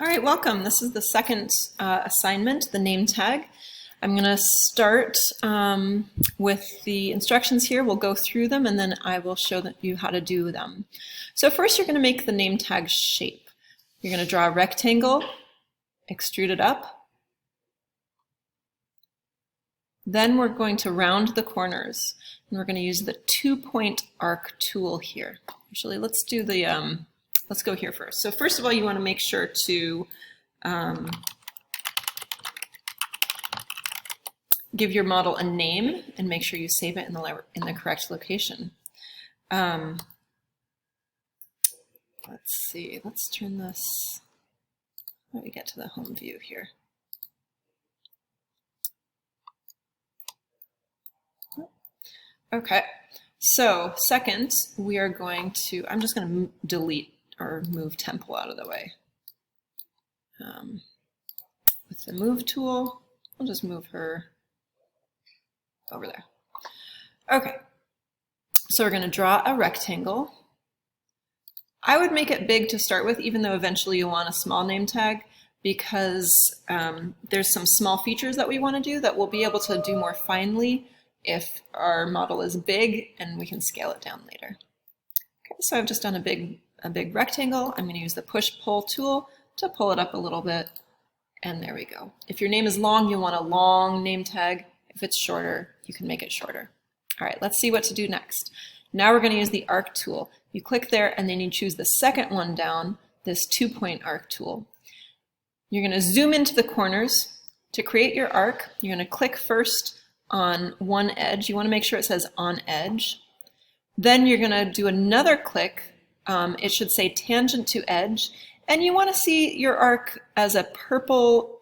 All right, welcome. This is the second assignment, the name tag. I'm going to start with the instructions here. We'll go through them and then I will show you how to do them. So first you're going to make the name tag shape. You're going to draw a rectangle, extrude it up. Then we're going to round the corners and we're going to use the 2-point arc tool here. Actually, let's do the let's go here first. So first of all, you want to make sure to give your model a name and make sure you save it in the correct location. Let's see, let's turn this, how do we get to the home view here? Okay, so second, we are going to, I'm just going to delete or move Temple out of the way. With the move tool, I'll just move her over there. Okay, so we're going to draw a rectangle. I would make it big to start with, even though eventually you want a small name tag, because there's some small features that we want to do that we'll be able to do more finely if our model is big, and we can scale it down later. Okay, so I've just done a big rectangle. I'm going to use the push-pull tool to pull it up a little bit, and there we go. If your name is long, you want a long name tag. If it's shorter, you can make it shorter. All right, let's see what to do next. Now we're going to use the arc tool. You click there, and then you choose the second one down, this 2-point arc tool. You're going to zoom into the corners. To create your arc, you're going to click first on one edge. You want to make sure it says on edge. Then you're going to do another click. It should say tangent to edge, and you want to see your arc as a purple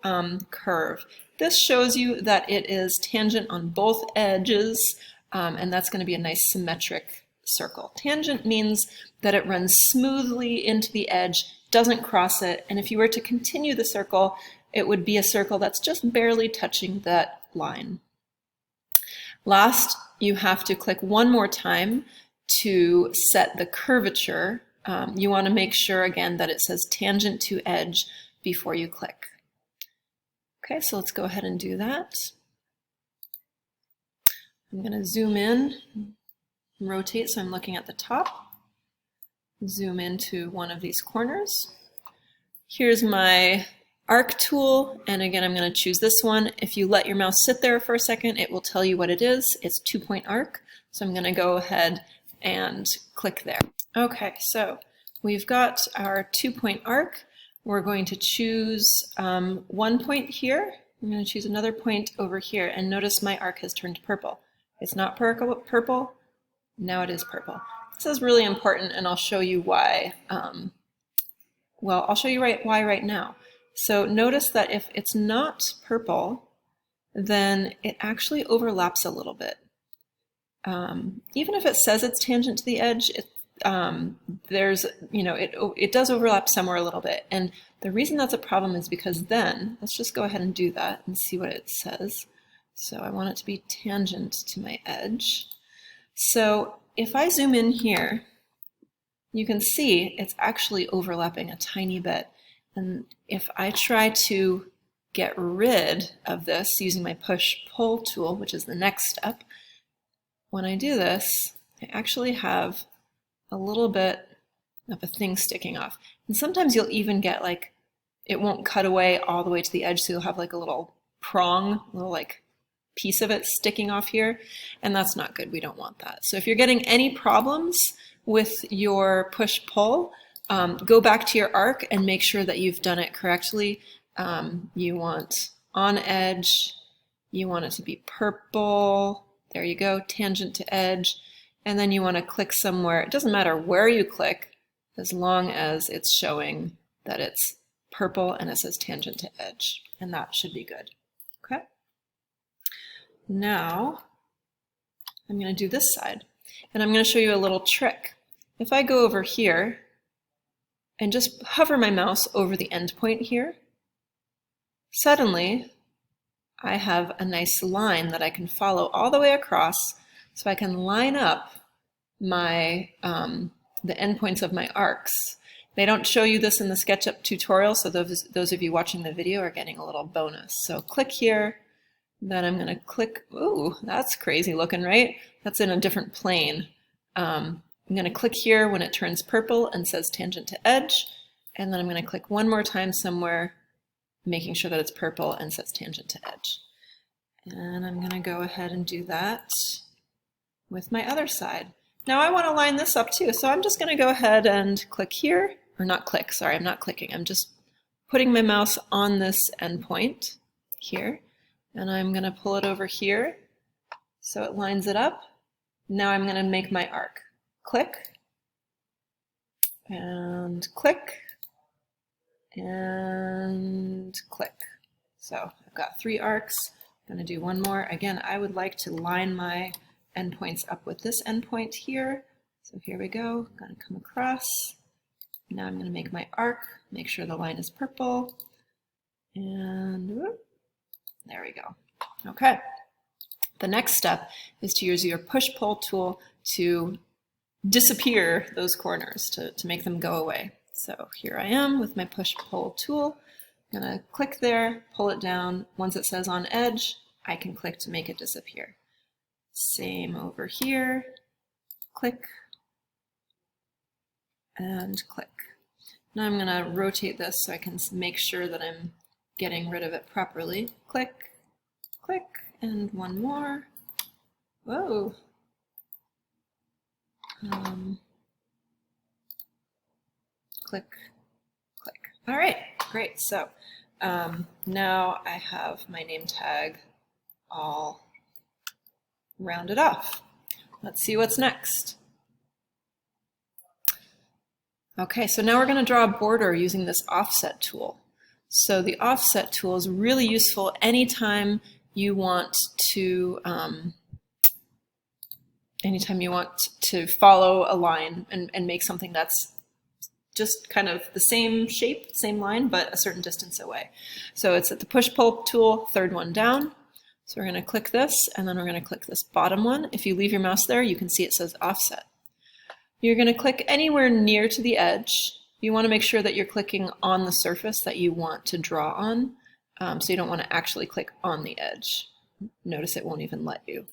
curve. This shows you that it is tangent on both edges, and that's going to be a nice symmetric circle. Tangent means that it runs smoothly into the edge, doesn't cross it, and if you were to continue the circle, it would be a circle that's just barely touching that line. Last, you have to click one more time to set the curvature. You want to make sure again that it says tangent to edge before you click. Okay, so let's go ahead and do that. I'm going to zoom in, rotate so I'm looking at the top, zoom into one of these corners. Here's my arc tool, and again I'm going to choose this one. If you let your mouse sit there for a second, it will tell you what it is. It's 2-point arc, so I'm going to go ahead and click there. Okay, so we've got our 2-point arc. We're going to choose one point here. I'm going to choose another point over here, and notice my arc has turned purple. It's not purple, now it is purple. This is really important, and I'll show you why. Well, I'll show you why right now. So notice that if it's not purple, then it actually overlaps a little bit. Even if it says it's tangent to the edge, it does overlap somewhere a little bit. And the reason that's a problem is because then, let's just go ahead and do that and see what it says. So I want it to be tangent to my edge. So if I zoom in here, you can see it's actually overlapping a tiny bit. And if I try to get rid of this using my push-pull tool, which is the next step, when I do this, I actually have a little bit of a thing sticking off. And sometimes you'll even get like, it won't cut away all the way to the edge, so you'll have like a little prong, a little like piece of it sticking off here, and that's not good. We don't want that. So if you're getting any problems with your push-pull, go back to your arc and make sure that you've done it correctly. You want on edge, you want it to be purple, there you go, tangent to edge, and then you want to click somewhere. It doesn't matter where you click, as long as it's showing that it's purple and it says tangent to edge, and that should be good. Okay. Now, I'm going to do this side, and I'm going to show you a little trick. If I go over here, and just hover my mouse over the end point here, suddenly I have a nice line that I can follow all the way across, so I can line up my the endpoints of my arcs. They don't show you this in the SketchUp tutorial, so those of you watching the video are getting a little bonus. So click here, then I'm going to click, ooh, that's crazy looking, right? That's in a different plane. I'm going to click here when it turns purple and says tangent to edge, and then I'm going to click one more time somewhere, making sure that it's purple and says tangent to edge. And I'm going to go ahead and do that with my other side. Now I want to line this up too, so I'm just going to go ahead and click here, or not click, sorry, I'm not clicking. I'm just putting my mouse on this endpoint here, and I'm going to pull it over here so it lines it up. Now I'm going to make my arc. Click, and click, and click. So I've got 3 arcs. I'm going to do one more. Again, I would like to line my endpoints up with this endpoint here. So here we go. I'm going to come across. Now I'm going to make my arc, make sure the line is purple, and whoop, there we go. Okay. The next step is to use your push-pull tool to disappear those corners, to make them go away. So here I am with my push-pull tool. I'm going to click there, pull it down. Once it says on edge, I can click to make it disappear. Same over here, click, and click. Now I'm going to rotate this so I can make sure that I'm getting rid of it properly. Click, click, and one more. Whoa. Click, click. All right, great. So now I have my name tag all rounded off. Let's see what's next. Okay, so now we're going to draw a border using this offset tool. So the offset tool is really useful anytime you want to follow a line and make something that's just kind of the same shape, same line, but a certain distance away. So it's at the push-pull tool, third one down. So we're going to click this, and then we're going to click this bottom one. If you leave your mouse there, you can see it says offset. You're going to click anywhere near to the edge. You want to make sure that you're clicking on the surface that you want to draw on, so you don't want to actually click on the edge. Notice it won't even let you.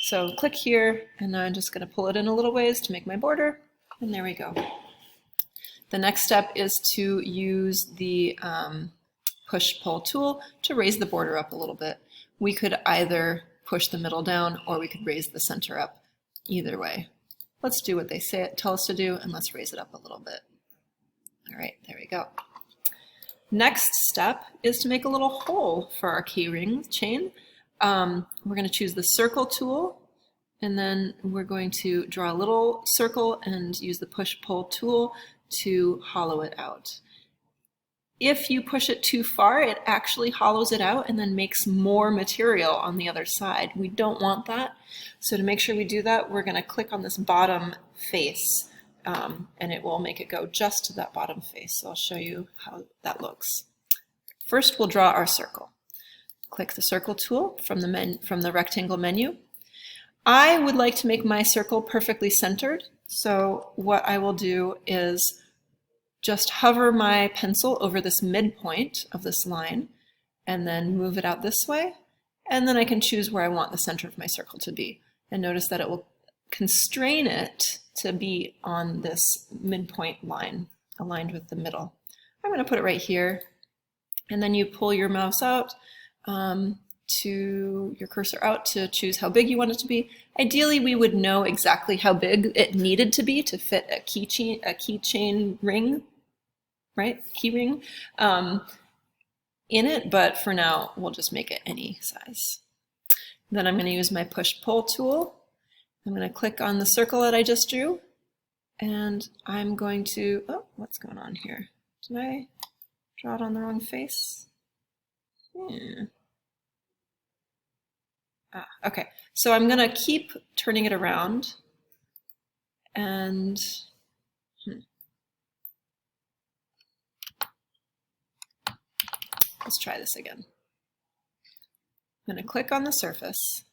So click here, and now I'm just going to pull it in a little ways to make my border, and there we go. The next step is to use the push-pull tool to raise the border up a little bit. We could either push the middle down or we could raise the center up. Either way. Let's do what they tell us to do, and let's raise it up a little bit. All right, there we go. Next step is to make a little hole for our keyring chain. We're going to choose the circle tool, and then we're going to draw a little circle and use the push-pull tool to hollow it out. If you push it too far, it actually hollows it out and then makes more material on the other side. We don't want that. So to make sure we do that, we're going to click on this bottom face, and it will make it go just to that bottom face. So I'll show you how that looks. First, we'll draw our circle. Click the circle tool from the rectangle menu. I would like to make my circle perfectly centered. So what I will do is just hover my pencil over this midpoint of this line and then move it out this way. And then I can choose where I want the center of my circle to be. And notice that it will constrain it to be on this midpoint line aligned with the middle. I'm going to put it right here. And then you pull your mouse out to your cursor out to choose how big you want it to be. Ideally, we would know exactly how big it needed to be to fit a keychain ring, right? Key ring in it, but for now, we'll just make it any size. Then I'm going to use my push-pull tool. I'm going to click on the circle that I just drew, and I'm going to, oh, what's going on here? Did I draw it on the wrong face? Okay, so I'm going to keep turning it around, and let's try this again. I'm going to click on the surface.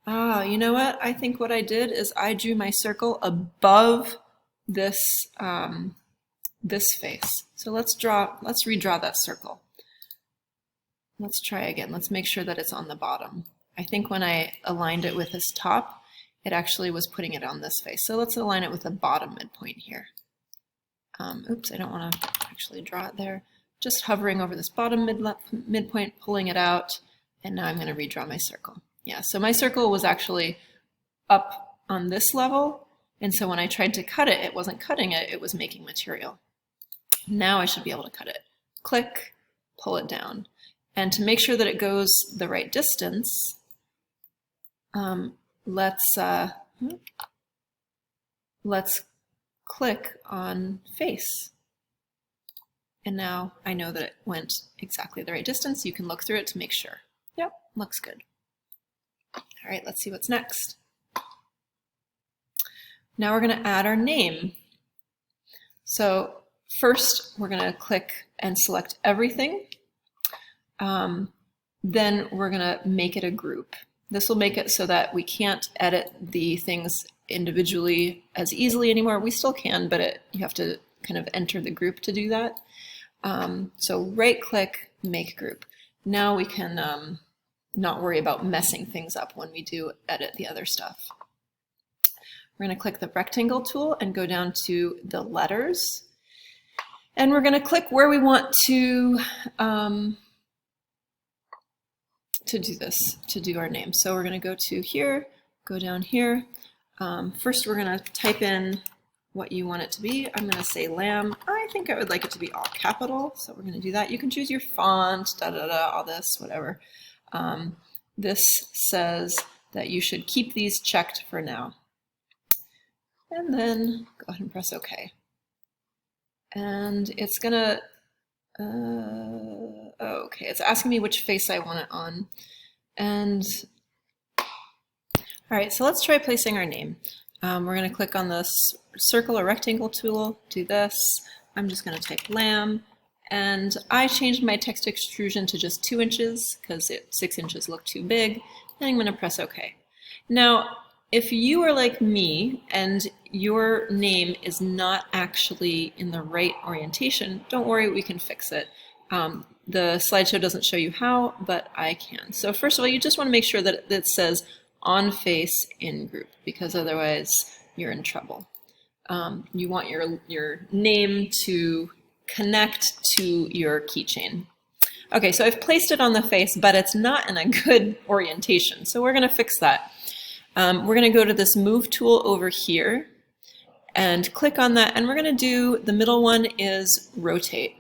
You know what? I think what I did is I drew my circle above this this face. So let's redraw that circle. Let's try again. Let's make sure that it's on the bottom. I think when I aligned it with this top, it actually was putting it on this face. So let's align it with the bottom midpoint here. Oops, I don't want to actually draw it there. Just hovering over this bottom midpoint, pulling it out, and now I'm going to redraw my circle. Yeah, so my circle was actually up on this level, and so when I tried to cut it, it wasn't cutting it, it was making material. Now I should be able to cut it. Click, pull it down. And to make sure that it goes the right distance, let's click on face. And now I know that it went exactly the right distance. You can look through it to make sure. Yep, looks good. All right, let's see what's next. Now we're going to add our name. So first, we're going to click and select everything. Then we're going to make it a group. This will make it so that we can't edit the things individually as easily anymore. We still can, but you have to kind of enter the group to do that. So right-click, make group. Now we can not worry about messing things up when we do edit the other stuff. We're going to click the rectangle tool and go down to the letters. And we're going to click where we want to do this, to do our name. So we're going to go to here, go down here. First, we're going to type in what you want it to be. I'm going to say lamb. I think I would like it to be all capital, so we're going to do that. You can choose your font, all this, whatever. This says that you should keep these checked for now. And then go ahead and press OK. And it's going to, okay, it's asking me which face I want it on. And all right, so let's try placing our name. We're going to click on this circle or rectangle tool, do this. I'm just going to type lamb, and I changed my text extrusion to just 2 inches because 6 inches looked too big, and I'm going to press OK. Now, if you are like me and your name is not actually in the right orientation, don't worry, we can fix it. The slideshow doesn't show you how, but I can. So first of all, you just want to make sure that it says on face in group, because otherwise you're in trouble. You want your name to connect to your keychain. Okay, so I've placed it on the face, but it's not in a good orientation. So we're going to fix that. We're going to go to this move tool over here and click on that, and we're going to do, the middle one is rotate.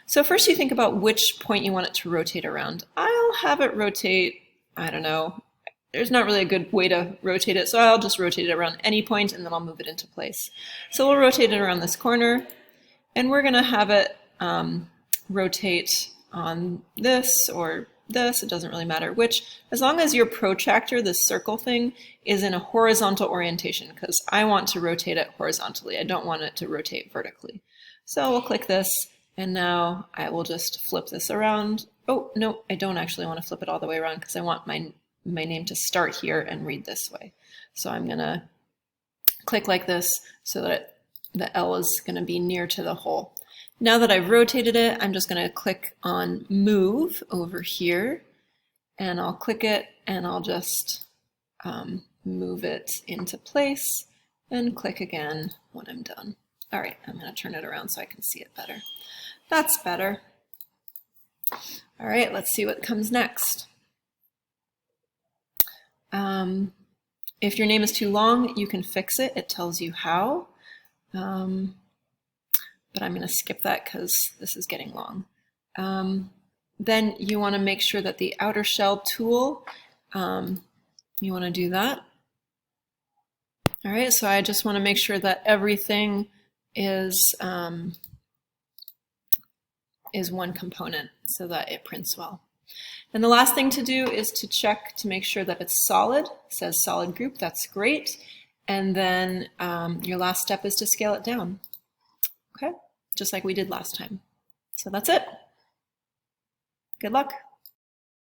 So first you think about which point you want it to rotate around. I'll have it rotate, I don't know, there's not really a good way to rotate it, so I'll just rotate it around any point and then I'll move it into place. So we'll rotate it around this corner, and we're going to have it rotate on this or this, it doesn't really matter which, as long as your protractor, this circle thing, is in a horizontal orientation, because I want to rotate it horizontally. I don't want it to rotate vertically. So we'll click this, and now I will just flip this around. Oh, no, I don't actually want to flip it all the way around because I want my name to start here and read this way. So I'm going to click like this so that the L is going to be near to the hole. Now that I've rotated it, I'm just going to click on move over here, and I'll click it and I'll just move it into place and click again when I'm done. All right, I'm going to turn it around so I can see it better. That's better. All right, let's see what comes next. If your name is too long, you can fix it. It tells you how. But I'm going to skip that because this is getting long. Then you want to make sure that the outer shell tool, you want to do that. All right, so I just want to make sure that everything is one component so that it prints well. And the last thing to do is to check to make sure that it's solid. It says solid group, that's great. And then your last step is to scale it down. Okay, just like we did last time. So that's it. Good luck.